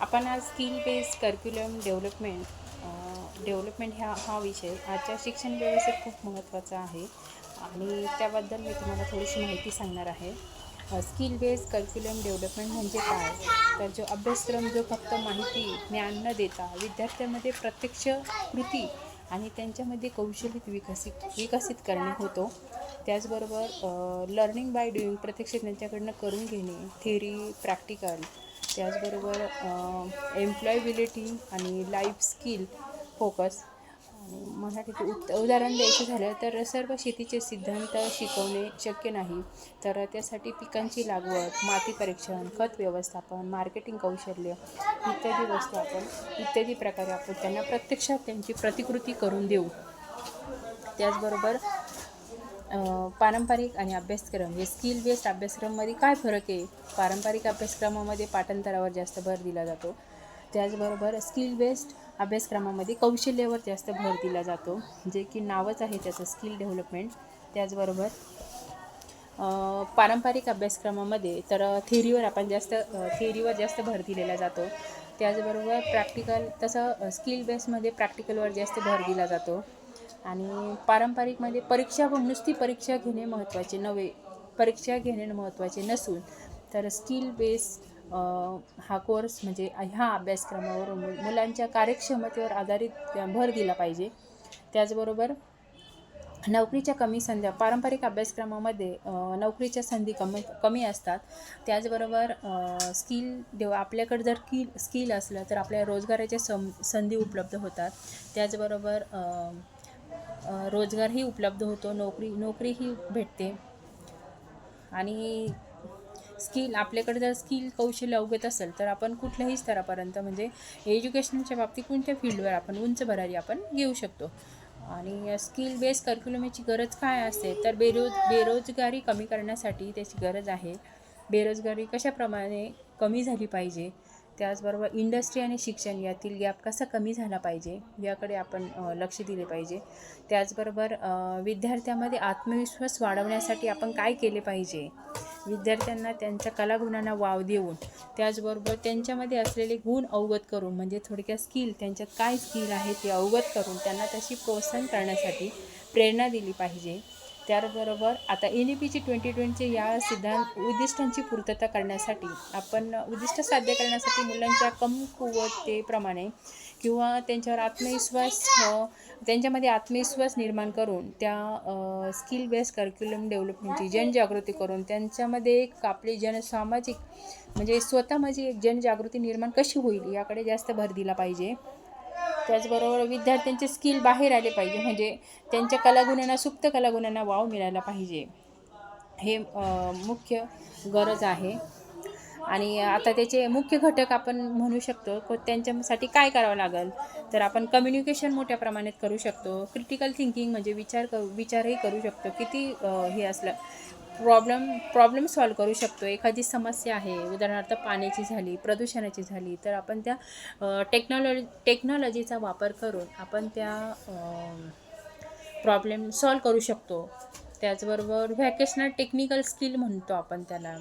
आपण आज skill based curriculum development हा विषय आजच्या शिक्षण व्यवस्थेत खूप महत्त्वाचा आहे आणि त्याबद्दल मी तुम्हाला थोडीशी माहिती सांगणार आहे. स्किल बेस्ड करिक्युलम डेव्हलपमेंट म्हणजे काय? तर जो अभ्यासक्रम जो फक्त माहिती ज्ञान न देता विद्यार्थ्यांमध्ये प्रत्यक्ष कृती आणि त्यांच्यामध्ये कौशल्य विकसित करणे होतो. त्याचबरोबर लर्निंग बाय डुईंग, प्रत्यक्ष त्यांच्याकडनं करून घेणे, थिअरी प्रॅक्टिकल, त्याचबरोबर एम्प्लॉयबिलिटी आणि लाईफ स्किल फोकस. आणि मराठीत उदाहरण द्यायचं झालं तर सर्व शेतीचे सिद्धांत शिकवणे शक्य नाही, तर त्यासाठी पिकांची लागवड, माती परीक्षण, खत व्यवस्थापन, मार्केटिंग कौशल्य इत्यादी प्रकारे आपण त्यांना प्रत्यक्षात त्यांची प्रतिकृती करून देऊ. त्याचबरोबर पारंपरिक आणि अभ्यासक्रम, हे स्किल बेस्ड अभ्यासक्रमामध्ये काय फरक आहे? पारंपरिक अभ्यासक्रमामध्ये पाठांतरावर जास्त भर दिला जातो. त्याचबरोबर स्किल बेस्ड अभ्यासक्रमामध्ये कौशल्यावर जास्त भर दिला जातो, जे की नावच आहे त्याचं, स्किल डेव्हलपमेंट. त्याचबरोबर पारंपरिक अभ्यासक्रमामध्ये तर थिअरीवर जास्त भर दिलेला जातो. त्याचबरोबर प्रॅक्टिकल, तसं स्किल बेसमध्ये प्रॅक्टिकलवर जास्त भर दिला जातो. आणि पारंपरिकमध्ये परीक्षा घेणे महत्त्वाचे नसून, तर स्किल बेस हा कोर्स म्हणजे ह्या अभ्यासक्रमावर मुलांच्या कार्यक्षमतेवर आधारित भर दिला पाहिजे. त्याचबरोबर नोकरीच्या कमी संध्या, पारंपरिक अभ्यासक्रमामध्ये नोकरीच्या संधी कमी असतात. त्याचबरोबर आपल्याकडे जर स्किल असलं तर आपल्या रोजगाराच्या संधी उपलब्ध होतात. त्याचबरोबर रोजगारही उपलब्ध होतो, नोकरीही भेटते. आणि आपल्याकडे जर स्किल कौशल्य अवगत असेल तर आपण कुठल्याही स्तरापर्यंत, म्हणजे एज्युकेशनच्या बाबतीत कोणत्या फील्डवर आपण उंच भरारी आपण घेऊ शकतो. आणि स्किल बेस्ड करिक्युलमची गरज काय असते? तर बेरोजगारी कमी करण्यासाठी त्याची गरज आहे. बेरोजगारी कशाप्रमाणे कमी झाली पाहिजे, त्याचबरोबर इंडस्ट्री आणि शिक्षण यातील गॅप कसा कमी झाला पाहिजे याकडे आपण लक्ष दिले पाहिजे. त्याचबरोबर विद्यार्थ्यांमध्ये आत्मविश्वास वाढवण्यासाठी आपण काय केले पाहिजे? विद्यार्थ्यांना त्यांच्या कलागुणांना वाव देऊन, त्याचबरोबर त्यांच्यामध्ये असलेले गुण अवगत करून, म्हणजे थोडक्यात त्यांच्यात काय स्किल आहे ते अवगत करून त्यांना तशी प्रोत्साहन करण्यासाठी प्रेरणा दिली पाहिजे. त्याचबरोबर आता NEPची 2020 या उद्दिष्टांची पूर्तता करण्यासाठी उद्दिष्ट साध्य करण्यासाठी मुलांच्या कमकुवतेप्रमाणे किंवा त्यांच्यामध्ये आत्मविश्वास निर्माण करून त्या स्किल बेस्ड करिक्युलम डेव्हलपमेंटची जनजागृती करून त्यांच्यामध्ये एक आपली सामाजिक, म्हणजे स्वतःमध्ये एक जनजागृती निर्माण कशी होईल याकडे जास्त भर दिला पाहिजे. त्याचबरोबर विद्यार्थ्यांचे स्किल बाहेर आले पाहिजे, म्हणजे त्यांच्या सुप्त कलागुणांना वाव मिळाला पाहिजे, हे मुख्य गरज आहे. आणि आता त्याचे मुख्य घटक आपण म्हणू शकतो, त्यांच्यासाठी काय करावं लागेल? तर आपण कम्युनिकेशन मोठ्या प्रमाणात करू शकतो. क्रिटिकल थिंकिंग म्हणजे विचारही करू शकतो. किती हे असलं प्रॉब्लेम सॉल्व करू शकतो. एखादी समस्या आहे, उदाहरणार्थ पाण्याची झाली, प्रदूषणाची झाली, तर आपण त्या टेक्नॉलॉजीचा वापर करून आपण त्या प्रॉब्लेम सॉल्व करू शकतो. त्याचबरोबर व्हॅकेशनल टेक्निकल स्किल म्हणतो आपण त्याला,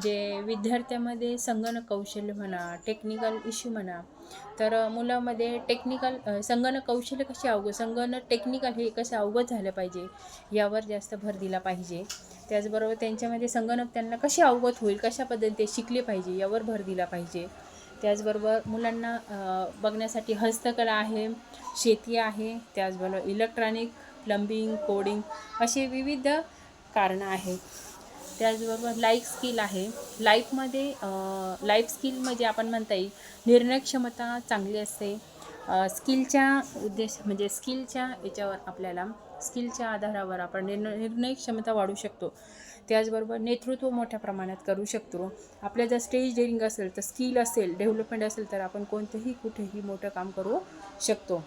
जे विद्यार्थ्यांमध्ये संगणक कौशल्य म्हणा, टेक्निकल इश्यू म्हणा, तर मुलांमध्ये संगणक कौशल्य टेक्निकल हे कसं अवगत झालं पाहिजे यावर जास्त भर दिला पाहिजे. त्याचबरोबर त्यांच्यामध्ये संगणक त्यांना कसे अवगत होईल, कशा पद्धतीने शिकले पाहिजे यावर भर दिला पाहिजे. त्याचबरोबर मुलांना बघण्यासाठी हस्तकला आहे, शेती आहे, त्याचबरोबर इलेक्ट्रॉनिक, प्लंबिंग, कोडिंग असे विविध कारणं आहेत. त्याचबरोबर लाईफ स्किल आहे. लाईफ स्किल म्हणजे आपण म्हणता येईल निर्णय क्षमता चांगली असते. स्किलच्या आधारावर आपण निर्णय क्षमता वाढवू शकतो. त्याचबरोबर नेतृत्व मोठ्या प्रमाणात करू शकतो. आपल्या जर स्टेज डेअरिंग असेल, तर स्किल असेल, डेव्हलपमेंट असेल, तर आपण कुठेही मोठं काम करू शकतो.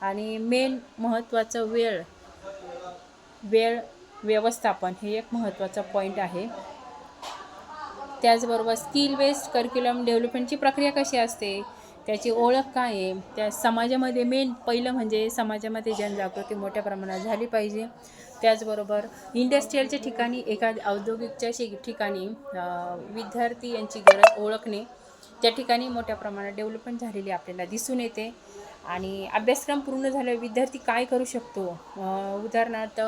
आणि मेन महत्त्वाचं वेळ व्यवस्थापन हे एक महत्त्वाचा पॉईंट आहे. त्याचबरोबर स्किल बेस्ड करिक्युलम डेव्हलपमेंटची प्रक्रिया कशी असते, त्याची ओळख काय आहे, त्या समाजामध्ये पहिलं म्हणजे समाजामध्ये जनजागृती मोठ्या प्रमाणात झाली पाहिजे. त्याचबरोबर इंडस्ट्रीयलच्या ठिकाणी, एखाद्या औद्योगिकच्या ठिकाणी विद्यार्थी यांची गरज ओळखणे, त्या ठिकाणी मोठ्या प्रमाणात डेव्हलपमेंट झालेली आपल्याला दिसून येते. आणि अभ्यासक्रम पूर्ण झाल्यावर विद्यार्थी काय करू शकतो, उदाहरणार्थ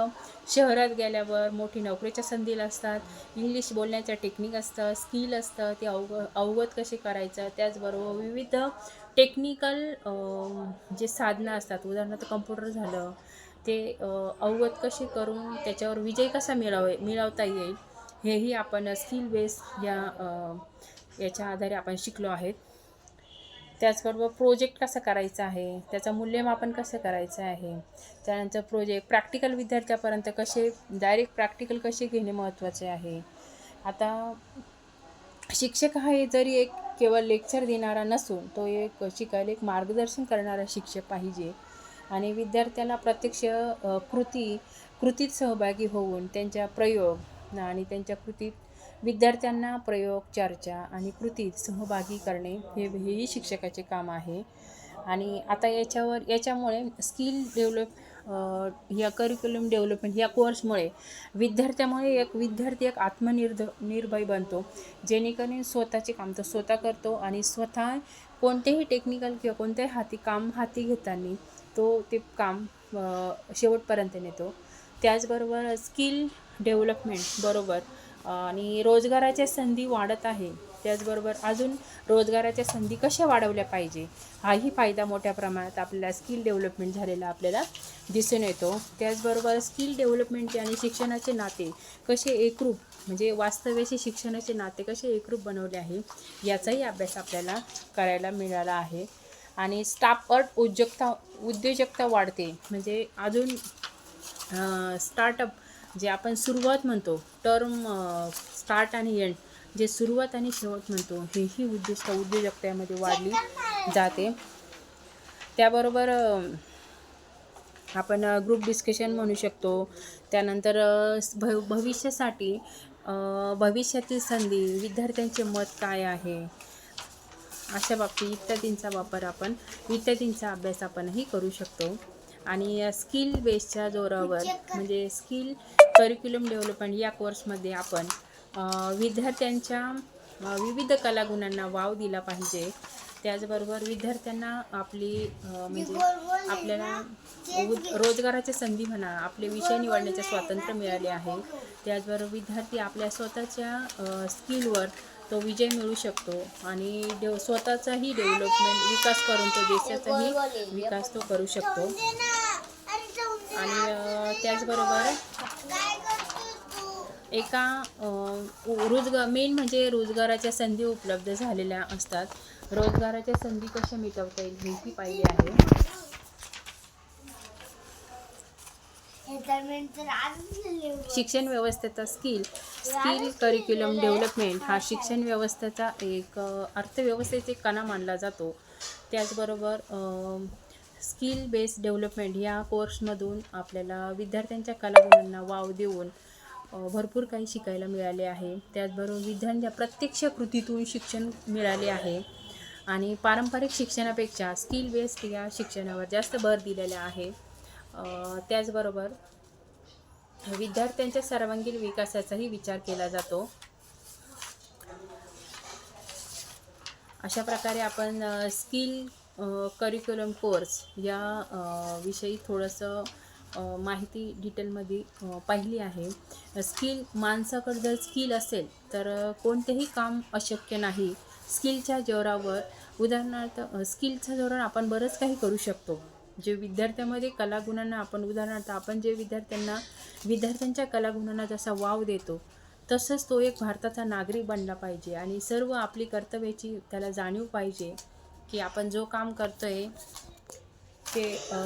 शहरात गेल्यावर मोठी नोकरीच्या संधी असतात, इंग्लिश बोलण्याचं टेक्निक असतं, स्किल असतं, ते अवगत कसे करायचं. त्याचबरोबर विविध टेक्निकल जे साधनं असतात, उदाहरणार्थ कम्प्युटर झालं, ते अवगत कसे करून त्याच्यावर विजय कसा मिळवता येईल, हेही आपण स्किल बेस याच्या आधारे आपण शिकलो आहेत. त्याचबरोबर प्रोजेक्ट कसा करायचा आहे, त्याचं मूल्यमापन कसं करायचं आहे, त्यानंतर प्रोजेक्ट प्रॅक्टिकल विद्यार्थ्यापर्यंत कसे डायरेक्ट प्रॅक्टिकल कसे घेणे महत्त्वाचे आहे. आता शिक्षक हा जरी एक केवळ लेक्चर देणारा नसून तो एक शिकायला एक मार्गदर्शन करणारा शिक्षक पाहिजे. आणि विद्यार्थ्याला प्रत्यक्ष कृतीत सहभागी होऊन त्यांच्या प्रयोग आणि त्यांच्या कृतीत विद्यार्थ्यांना प्रयोग, चर्चा आणि कृतीत सहभागी करणे हेही शिक्षकाचे काम आहे. आणि आता याच्यामुळे स्किल या करिक्युलम डेव्हलपमेंट या कोर्समुळे विद्यार्थी एक निर्भय बनतो, जेणेकरून स्वतःचे काम तो स्वतः करतो आणि स्वतः कोणतेही टेक्निकल किंवा कोणत्याही काम हाती घेताना ते काम शेवटपर्यंत नेतो. त्याचबरोबर स्किल डेव्हलपमेंट बरोबर आणि रोजगाराच्या संधी वाढत आहे. त्याचबरोबर अजून रोजगाराच्या संधी कशा वाढवल्या पाहिजे, हाही फायदा मोठ्या प्रमाणात आपल्याला स्किल डेव्हलपमेंट झालेला आपल्याला दिसून येतो. त्याचबरोबर स्किल डेव्हलपमेंटचे आणि शिक्षणाचे नाते कसे एकरूप, म्हणजे वास्तव्याशी शिक्षणाचे नाते कसे एकरूप बनवले आहे, याचाही अभ्यास आपल्याला करायला मिळाला आहे. आणि स्टार्टअप उद्योजकता वाढते, म्हणजे अजून स्टार्टअप जे आपण सुरुवात म्हणतो, टर्म स्टार्ट आणि एंड, जे सुरुवात आणि शेवट म्हणतो, हेही उद्योजकतेमध्ये वाढली जाते. त्याबरोबर आपण ग्रुप डिस्कशन म्हणू शकतो. त्यानंतर भविष्यातील संधी, विद्यार्थ्यांचे मत काय आहे, अशा बाबतीत इत्यादींचा अभ्यास आपणही करू शकतो. आणि स्किल बेसच्या जोरावर म्हणजे स्किल करिक्युलम डेव्हलपमेंट या कोर्समध्ये आपण विद्यार्थ्यांच्या विविध कलागुणांना वाव दिला पाहिजे. त्याचबरोबर विद्यार्थ्यांना आपल्याला रोजगाराच्या संधी म्हणा, आपले विषय निवडण्याचे स्वातंत्र्य मिळाले आहे. त्याचबरोबर विद्यार्थी आपल्या स्वतःच्या स्किलवर तो विजय मिळू शकतो आणि स्वतःचाही विकास करून तो देशाचाही विकास तो करू शकतो. आणि त्याचबरोबर मेन म्हणजे रोजगाराच्या संधी उपलब्ध झालेल्या असतात. रोजगाराच्या संधी कशा मिटवता येईल हेही पाहिले आहे. शिक्षण व्यवस्थेचा स्किल करिक्युलम डेव्हलपमेंट हा शिक्षण व्यवस्थेचा एक अर्थव्यवस्थेचा एक कणा मानला जातो. त्याचबरोबर स्किल बेस्ड डेव्हलपमेंट या कोर्समधून आपल्याला विद्यार्थ्यांच्या कलागुणांना वाव देऊन भरपूर काही शिकायला मिळाले आहे. त्याचबरोबर विद्यार्थ्यांच्या प्रत्यक्ष कृतीतून शिक्षण मिळाले आहे. आणि पारंपरिक शिक्षणापेक्षा स्किल बेस्ड या शिक्षणावर जास्त भर दिलेला आहे. त्याचबरोबर विद्यार्थ्यांच्या सर्वांगीण विकासाचाही विचार केला जातो. अशा प्रकारे आपण स्किल करिक्युलम कोर्स या विषयी थोडंसं माहिती डिटेलमध्ये पाहिली आहे. माणसाकडे जर स्किल असेल तर कोणतेही काम अशक्य नाही. स्किलच्या जोरावर उदाहरणार्थ स्किलच्या जोरावर आपण बरंच काही करू शकतो. जे विद्यार्थ्यांमध्ये कलागुणांना आपण जे विद्यार्थ्यांच्या कलागुणांना जसा वाव देतो तसंच तो एक भारताचा नागरिक बनला पाहिजे. आणि सर्व आपली कर्तव्याची त्याला जाणीव पाहिजे की आपण जो काम करतोय ते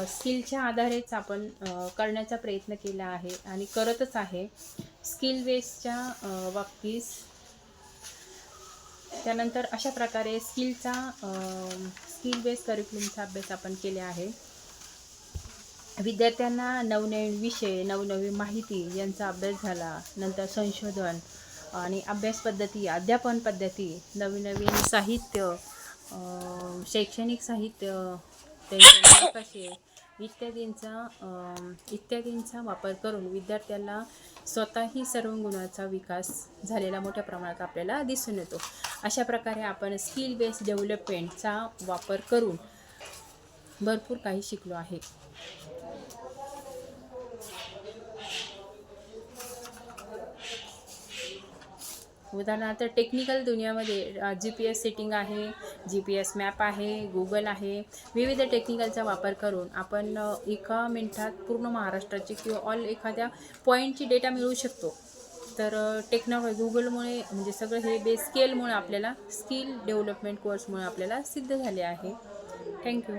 स्किलच्या आधारेच आपण करण्याचा प्रयत्न केला आहे आणि करतच आहे. स्किल बेसच्या बाबतीत त्यानंतर अशा प्रकारे स्किल बेस करिक्युलमचा अभ्यास आपण केले आहे. विद्यार्थ्यांना नवनवीन विषय, नवनवीन माहिती यांचा अभ्यास झाला. नंतर संशोधन आणि अभ्यास पद्धती, अध्यापन पद्धती, नवीन साहित्य, शैक्षणिक साहित्य, त्यांचे नकाशे, इत्यादींचा वापर करून विद्यार्थ्यांना स्वतःही सर्व गुणांचा विकास झालेला मोठ्या प्रमाणात आपल्याला दिसून येतो. अशा प्रकारे आपण स्किल बेस्ड डेव्हलपमेंटचा वापर करून भरपूर काही शिकलो आहे. उदाहरणार्थ टेक्निकल दुनियामध्ये GPS सेटिंग आहे, GPS मॅप आहे, गुगल आहे. विविध टेक्निकलचा वापर करून आपण एका मिनिटात पूर्ण महाराष्ट्राची किंवा ऑल एखाद्या पॉईंटची डेटा मिळवू शकतो. तर टेक्नॉलॉजी गुगलमुळे म्हणजे सगळं हे बेस स्केलमुळे आपल्याला स्किल डेव्हलपमेंट कोर्समुळे आपल्याला सिद्ध झाले आहे. थँक्यू.